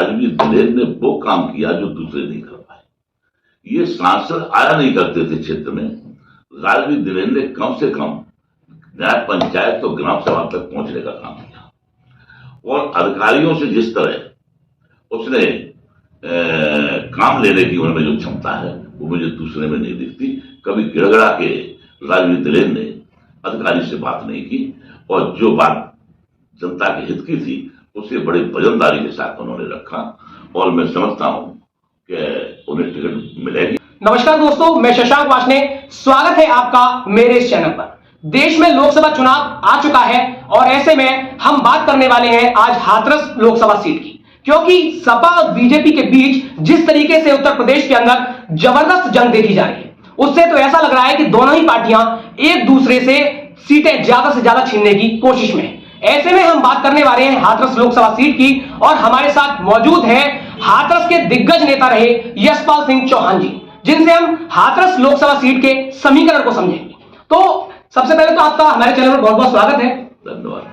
राजवीर दिलेर ने वो काम किया जो दूसरे नहीं कर पाए। ये सांसद आया नहीं करते थे क्षेत्र में, राजवीर दिलेर ने कम से कम न्याय पंचायत तो ग्राम सभा तक पहुंचने का काम किया, और अधिकारियों से जिस तरह उसने काम लेने की उनमें जो क्षमता है वो मुझे दूसरे में नहीं दिखती। कभी गिड़गड़ा के राजवीर दिलेर ने अधिकारी से बात नहीं की, और जो बात जनता के हित की थी उसे बड़े वजनदारी के साथ उन्होंने रखा, और मैं समझता हूं कि उन्हें टिकट मिलेगी। नमस्कार दोस्तों, मैं शशांक वाशने, स्वागत है आपका मेरे इस चैनल पर। देश में लोकसभा चुनाव आ चुका है और ऐसे में हम बात करने वाले हैं आज हाथरस लोकसभा सीट की, क्योंकि सपा और बीजेपी के बीच जिस तरीके से उत्तर प्रदेश के अंदर जबरदस्त जंग देखी जा रही है, उससे तो ऐसा लग रहा है कि दोनों ही पार्टियां एक दूसरे से सीटें ज्यादा से ज्यादा छीनने की कोशिश में है। ऐसे में हम बात करने वाले हैं हाथरस लोकसभा सीट की, और हमारे साथ मौजूद हैं हाथरस के दिग्गज नेता रहे यशपाल सिंह चौहान जी, जिनसे हम हाथरस लोकसभा सीट के समीकरण को समझेंगे। तो सबसे पहले तो आपका हमारे चैनल पर बहुत बहुत स्वागत है। धन्यवाद।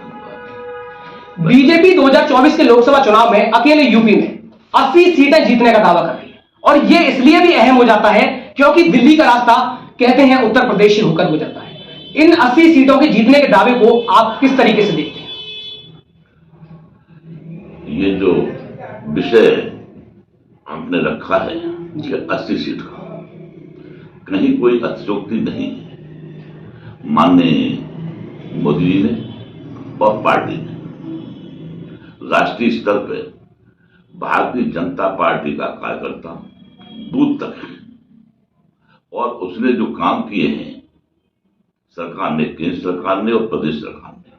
बीजेपी 2024 के लोकसभा चुनाव में अकेले यूपी में 80 सीटें जीतने का दावा कर रही है, और यह इसलिए भी अहम हो जाता है क्योंकि दिल्ली का रास्ता कहते हैं उत्तर प्रदेश से होकर गुजरता है। इन 80 सीटों के जीतने के दावे को आप किस तरीके से देखते हैं? ये जो विषय आपने रखा है कि 80 सीट का, कहीं कोई अतिशयोक्ति नहीं है। माननीय मोदी जी ने और पार्टी ने राष्ट्रीय स्तर पर भारतीय जनता पार्टी का कार्यकर्ता बूथ तक है, और उसने जो काम किए हैं सरकार ने, केंद्र सरकार ने और प्रदेश सरकार ने,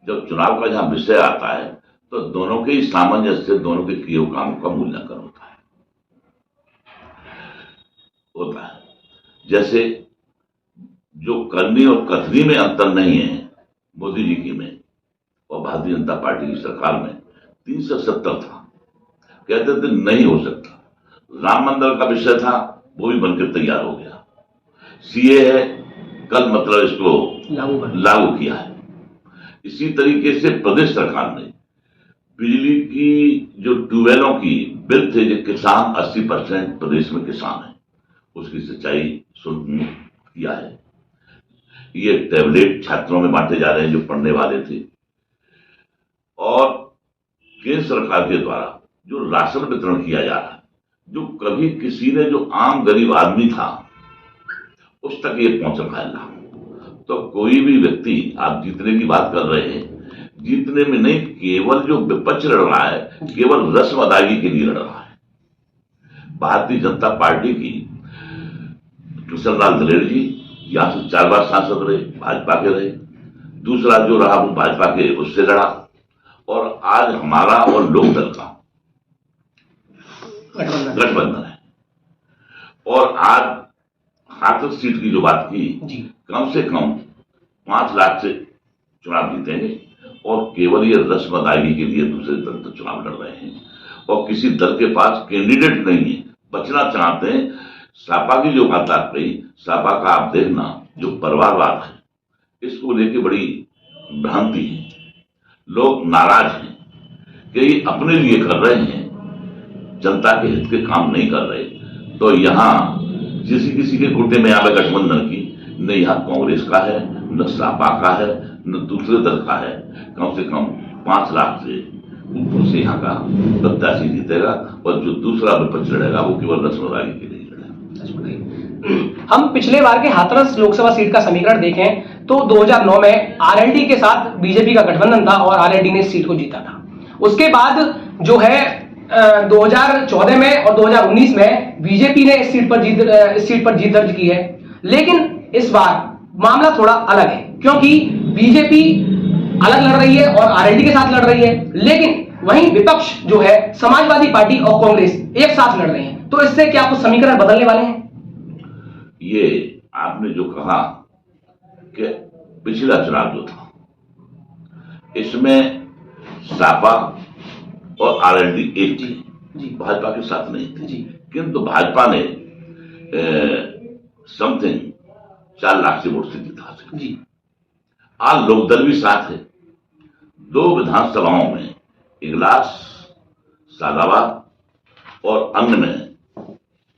जब चुनाव का जहां विषय आता है तो दोनों के ही सामंजस्य से दोनों के किए हुए कामों का मूल्यांकन होता है। जैसे जो करनी और कथनी में अंतर नहीं है मोदी जी की में और भारतीय जनता पार्टी की सरकार में, 370 था, कहते थे नहीं हो सकता। राम मंदिर का विषय था, वो भी बनकर तैयार हो गया। सीए है, कल मतलब इसको लागू किया है। इसी तरीके से प्रदेश सरकार ने बिजली की जो ट्यूबवेलों की बिल थे, जो किसान 80% प्रदेश में किसान है, उसकी सिंचाई शुल्क किया है। ये टैबलेट छात्रों में बांटे जा रहे हैं जो पढ़ने वाले थे, और केंद्र सरकार के द्वारा जो राशन वितरण किया जा रहा है, जो कभी किसी ने, जो आम गरीब आदमी था, उस तक ये पहुंच रहा है। तो कोई भी व्यक्ति, आप जीतने की बात कर रहे हैं, जीतने में नहीं, केवल जो विपक्ष लड़ रहा है केवल रस्म अदायगी के लिए लड़ रहा है। भारतीय जनता पार्टी की कृष्णलाल दिलेर जी यहां से 4 बार सांसद रहे, भाजपा के रहे। दूसरा जो रहा वो भाजपा के उससे लड़ा, और आज हमारा और लोकदल का गठबंधन है। और आज हाथरस सीट की जो बात की, कम से कम 5 लाख से चुनाव जीतेंगे, और केवल ये रस्म अदायगी के लिए दूसरे दल तो चुनाव लड़ रहे हैं, और किसी दल के पास कैंडिडेट नहीं है, बचना चाहते हैं। सपा की जो बात आ गई, सपा का आप देखना जो परिवारवाद है, इसको लेके बड़ी भ्रांति है। लोग नाराज हैं कि ये अपने लिए कर रहे हैं, जनता के हित के काम नहीं कर रहे। तो यहाँ किसी के गुटे में यहाँ गठबंधन की, न यहाँ कांग्रेस का है, न सपा का है, न दूसरे दल का है। कम से कम 5 लाख से ऊपर से यहाँ का प्रत्याशी जीतेगा, और जो दूसरा विपक्ष लड़ेगा वो केवल रस्म अदायगी के लिए लड़ेगा। हम पिछले बार के हाथरस लोकसभा सीट का समीकरण देखें तो 2009 में आरएलडी के साथ बीजेपी का गठबंधन था और आरएलडी ने इस सीट को जीता था। उसके बाद जो है 2014 में और 2019 में बीजेपी ने इस सीट पर जीत दर्ज की है। लेकिन इस बार मामला थोड़ा अलग है, क्योंकि बीजेपी अलग लड़ रही है और आरएलडी के साथ लड़ रही है, लेकिन वहीं विपक्ष जो है समाजवादी पार्टी और कांग्रेस एक साथ लड़ रहे हैं। तो इससे क्या कुछ समीकरण बदलने वाले हैं? ये आपने जो कहा कि पिछला चुनाव जो था, इसमें सपा और आरएलडी एक थी, भाजपा के साथ नहीं थी। किंतु भाजपा ने समथिंग 4 लाख से वोट से जीता है। आज लोकदल भी साथ है। 2 विधानसभाओं में इगलास सादाबाद और अन्य में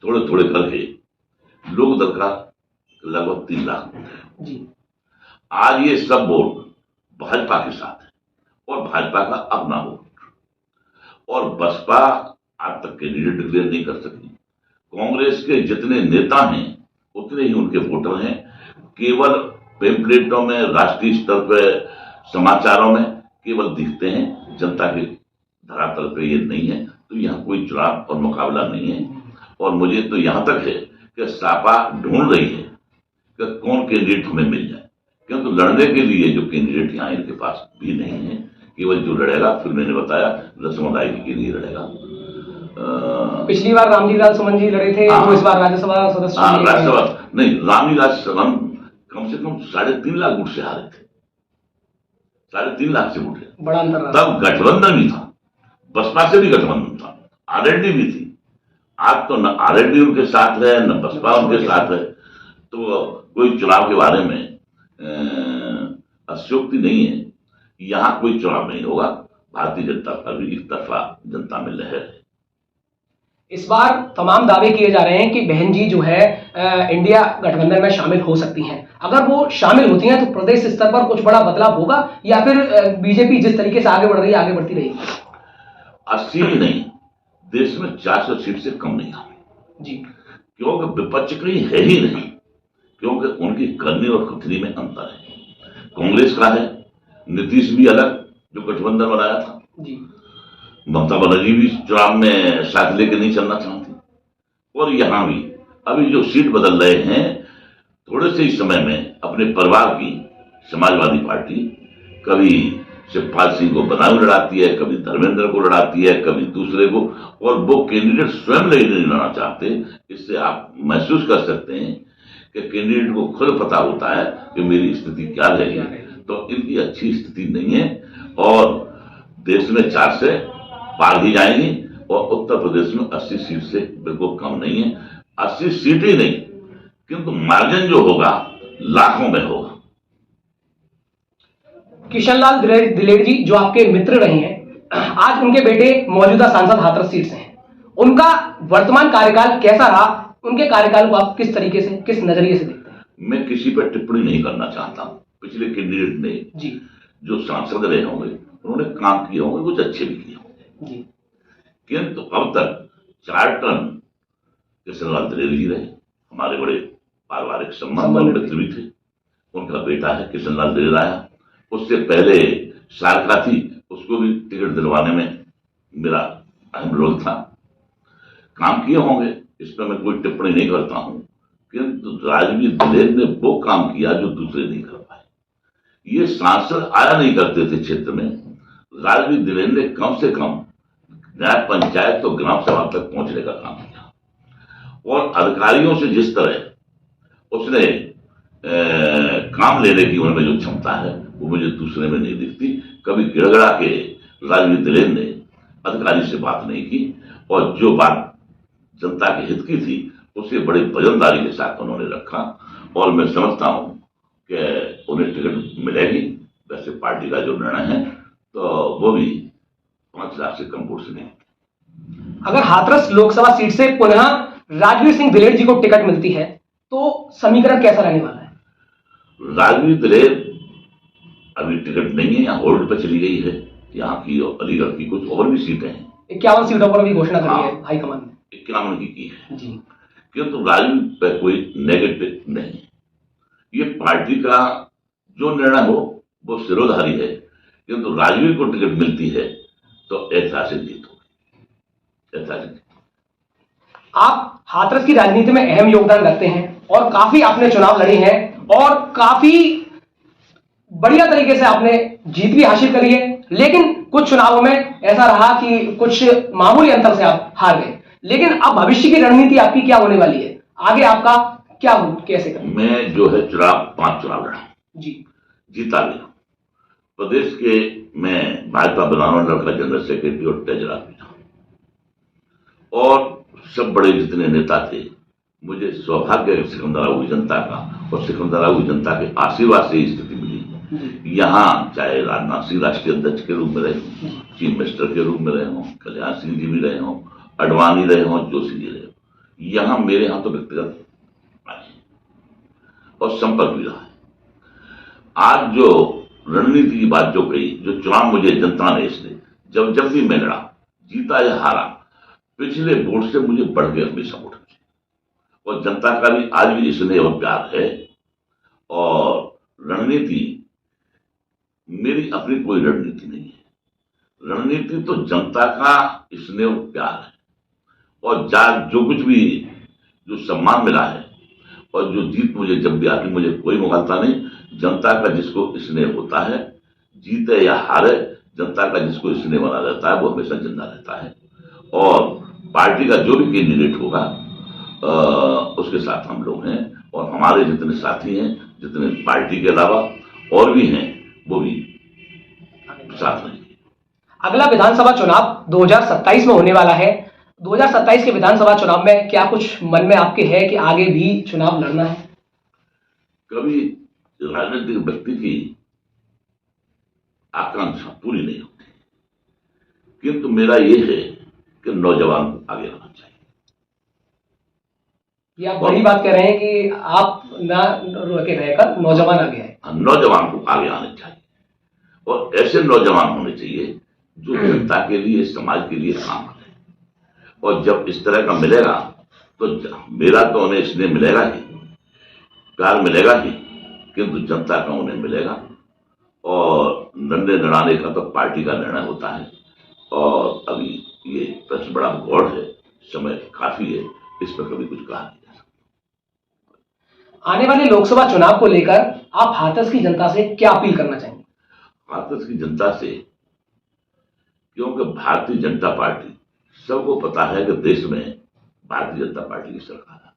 थोड़े थोड़े करके लोक दल का लगभग 3 लाख वोट है। जी। आज ये सब वोट भाजपा के साथ है और भाजपा का अपना वोट, और बसपा आज तक कैंडिडेट डिक्लेयर नहीं कर सकी। कांग्रेस के जितने नेता हैं उतने ही उनके वोटर हैं। केवल पेम्पलेटों में, राष्ट्रीय स्तर पर समाचारों में केवल दिखते हैं, जनता के धरातल पे ये नहीं है। तो यहाँ कोई चुनाव और मुकाबला नहीं है। और मुझे तो यहाँ तक है कि सपा ढूंढ रही है कि कौन कैंडिडेट हमें मिल जाए, क्योंकि लड़ने के लिए जो कैंडिडेट यहाँ इनके पास भी नहीं है। केवल जो लड़ेगा, फिर मैंने बताया, रस्म अदायगी के लिए लड़ेगा। पिछली बार रामजीलाल सुमन जी लड़े थे, जो इस बार राज्यसभा सदस्य राज्यसभा नहीं, रामजीलाल सुमन कम से कम 3.5 लाख वोट से हारे थे, 3.5 लाख से वोट है, बड़ा अंतर। तब गठबंधन भी था, बसपा से भी गठबंधन था, आरएलडी भी थी। आज तो न आरएलडी उनके साथ है, न बसपा उनके साथ है। तो कोई चुनाव के बारे में अत्योक्ति नहीं है। यहाँ कोई चुनाव नहीं होगा। भारतीय जनता पार्टी एक तरफा जनता में लहर है। इस बार तमाम दावे किए जा रहे हैं कि बहन जी जो है इंडिया गठबंधन में शामिल हो सकती हैं। अगर वो शामिल होती हैं तो प्रदेश स्तर पर कुछ बड़ा बदलाव होगा, या फिर बीजेपी जिस तरीके से आगे बढ़ रही है आगे बढ़ती रहेगी? 80 नहीं, देश में 400 सीट से कम नहीं आएगी जी, क्योंकि विपक्ष कहीं है ही नहीं, क्योंकि उनकी करनी और कथनी में अंतर है। कांग्रेस का है, नीतीश भी अलग जो गठबंधन बनाया था जी, ममता बनर्जी भी चुनाव में साथ लेके नहीं चलना चाहती, और यहां भी अभी जो सीट बदल रहे हैं थोड़े से ही समय में अपने परिवार की समाजवादी पार्टी कभी शिवपाल सिंह को बनाऊ लड़ाती है, कभी धर्मेंद्र को लड़ाती है, कभी दूसरे को, और वो कैंडिडेट स्वयं नहीं लड़ना चाहते। इससे आप महसूस कर सकते हैं कि कैंडिडेट को खुद पता होता है कि मेरी स्थिति क्या रहेगी। तो इनकी अच्छी स्थिति नहीं है, और देश में 4 से पार ही जाएंगी, और उत्तर प्रदेश में 80 सीट से बिल्कुल कम नहीं है। 80 सीट ही नहीं, किंतु मार्जिन जो होगा लाखों में होगा। किशनलाल दिलेर जी जो आपके मित्र रहे हैं, आज उनके बेटे मौजूदा सांसद हाथरस सीट से हैं। उनका वर्तमान कार्यकाल कैसा रहा? उनके कार्यकाल को आप किस तरीके से, किस नजरिए से देखते हैं? मैं किसी पर टिप्पणी नहीं करना चाहता। पिछले कैंडिडेट ने जी, जो सांसद रहे होंगे उन्होंने काम किए होंगे, कुछ अच्छे भी किए होंगे जी, किंतु अब तक 4 टर्म किशनलाल दिलेर जी रहे, हमारे बड़े पारिवारिक संबंध और मित्र भी थे। उनका बेटा है किशनलाल दिलेर आया, उससे पहले शारका थी, उसको भी टिकट दिलवाने में मेरा अहम रोल था। काम किए होंगे, इस पर मैं कोई टिप्पणी नहीं करता हूं, किंतु राजवीर दिलेर ने वो काम किया जो दूसरे नहीं कर पाए। ये सांसद आया नहीं करते थे क्षेत्र में, राजवीर दिलेर ने कम से कम न्याय पंचायत तो ग्राम सभा तक पहुंचने का काम किया, और अधिकारियों से जिस तरह उसने काम लेने की उनमें जो क्षमता है वो मुझे दूसरे में नहीं दिखती। कभी गिड़गड़ा के राजवीर दिलेर ने अधिकारी से बात नहीं की, और जो बात जनता के हित की थी उसे बड़ी वजनदारी के साथ उन्होंने रखा, और मैं समझता हूं कि उन्हें टिकट मिलेगी। वैसे पार्टी का जो निर्णय है तो वो भी 5 लाख से कम वोट से नहीं। अगर हाथरस लोकसभा सीट से पुनः राजवीर सिंह दिलेर जी को टिकट मिलती है तो समीकरण कैसा रहने वाला है? राजवीर दिलेर अभी टिकट नहीं है, यहाँ होल्ड पर चली गई है। यहाँ की और अलीगढ़ की कुछ और भी सीटें हैं, 51 सीटों पर भी घोषणा करी है हाईकमान ने, 51 की है जी, किंतु राजवीर पर कोई नेगेटिव नहीं है। ये पार्टी का जो निर्णय हो वो सिरोधारी है, किंतु राजवीर को टिकट मिलती है तो ऐतिहासिक जीत होगी, ऐतिहासिक। आप हाथरस की राजनीति में अहम योगदान रखते हैं और काफी आपने चुनाव लड़े हैं और काफी बढ़िया तरीके से आपने जीत भी हासिल करी है, लेकिन कुछ चुनावों में ऐसा रहा कि कुछ मामूली अंतर से आप हार गए। लेकिन अब भविष्य की रणनीति आपकी क्या होने वाली है? आगे आपका क्या हो, कैसे करें? मैं जो है 5 चुनाव लड़ा जी, जीता भी, प्रदेश के मैं भाजपा बनाना का जनरल सेक्रेटरी और ट्रेजरर भी था, और सब बड़े जितने नेता थे, मुझे सौभाग्य है सिकंदराबाद जनता का और सिकंदराबाद जनता के आशीर्वाद से स्थिति मिली यहाँ चाहे राजनाथ सिंह राष्ट्रीय अध्यक्ष के रूप में रहे हों, चीफ मिनिस्टर के रूप में रहे हों, कल्याण सिंह जी भी रहे हों, अडवाणी रहे हों, जोशी जी रहे हों, यहाँ मेरे यहाँ तो व्यक्तिगत आए और संपर्क भी रहा है। आज जो रणनीति की बात जो कही, जो चुनाव मुझे जनता ने इसने जब जब भी मैं लड़ा, जीता या हारा, पिछले वोट से मुझे बढ़ के हमेशा वोट मिले और जनता का भी आज भी स्नेह और प्यार है। और रणनीति मेरी अपनी कोई रणनीति नहीं है, रणनीति तो जनता का स्नेह और प्यार है। और जो कुछ भी जो सम्मान मिला है और जो जीत मुझे जब भी आती, मुझे कोई मुगालता नहीं। जनता का जिसको स्नेह होता है, जीते या हारे, जनता का जिसको स्नेह बना रहता है वो हमेशा जिंदा रहता है। और पार्टी का जो भी कैंडिडेट होगा उसके साथ हम लोग हैं और हमारे जितने साथी हैं, जितने पार्टी के अलावा और भी हैं, वो भी साथ में। अगला विधानसभा चुनाव 2027 में होने वाला है। 2027 के विधानसभा चुनाव में क्या कुछ मन में आपके है कि आगे भी चुनाव लड़ना है? कभी राजनीतिक व्यक्ति की आकांक्षा पूरी नहीं होती, किंतु मेरा ये है कि नौजवान को आगे आना चाहिए। ये आप बड़ी बात कह रहे हैं कि आप ना रोके रहकर नौजवान आगे आए। नौजवान को आगे आना चाहिए और ऐसे नौजवान होने चाहिए जो जनता के लिए, समाज के लिए काम करें। और जब इस तरह का मिलेगा तो मेरा तो उन्हें स्नेह मिलेगा ही, प्यार मिलेगा ही, किंतु जनता का उन्हें मिलेगा। और निर्णय लड़ाने का तो पार्टी का निर्णय होता है और अभी ये प्रश्न बड़ा गौर है, समय काफी है, इस पर कभी कुछ कहा नहीं जा सकता। आने वाले लोकसभा चुनाव को लेकर आप हाथरस की जनता से क्या अपील करना चाहेंगे? हाथरस की जनता से, क्योंकि भारतीय जनता पार्टी, सबको पता है कि देश में भारतीय जनता पार्टी की सरकार है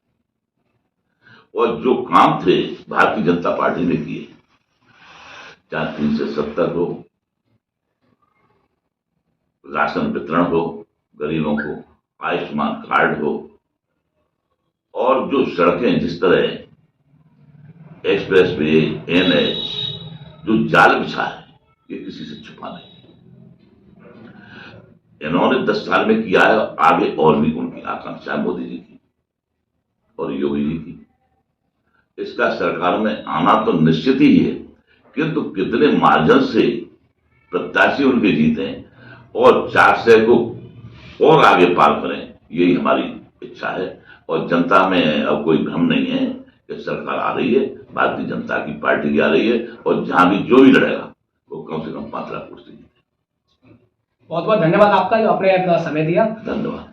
और जो काम थे भारतीय जनता पार्टी ने किए, चाहे 370 हो, राशन वितरण हो गरीबों को, आयुष्मान कार्ड हो, और जो सड़कें जिस तरह एक्सप्रेस वे, एनएच, जो जाल बिछा है, ये किसी से छुपा नहीं। इन्होंने 10 साल में किया है, आगे और भी उनकी आकांक्षा मोदी जी की और योगी जी की। इसका सरकार में आना तो निश्चित ही है, किंतु कितने मार्जिन से प्रत्याशी उनके जीते और 400 को और आगे पार करें, यही हमारी इच्छा है। और जनता में अब कोई भ्रम नहीं है कि सरकार आ रही है, भारतीय जनता की पार्टी आ रही है और जहां भी जो भी लड़ेगा वो कम से कम 5 लाख कुर्सी जीते। बहुत बहुत धन्यवाद आपका जो आपने अपना समय दिया। धन्यवाद।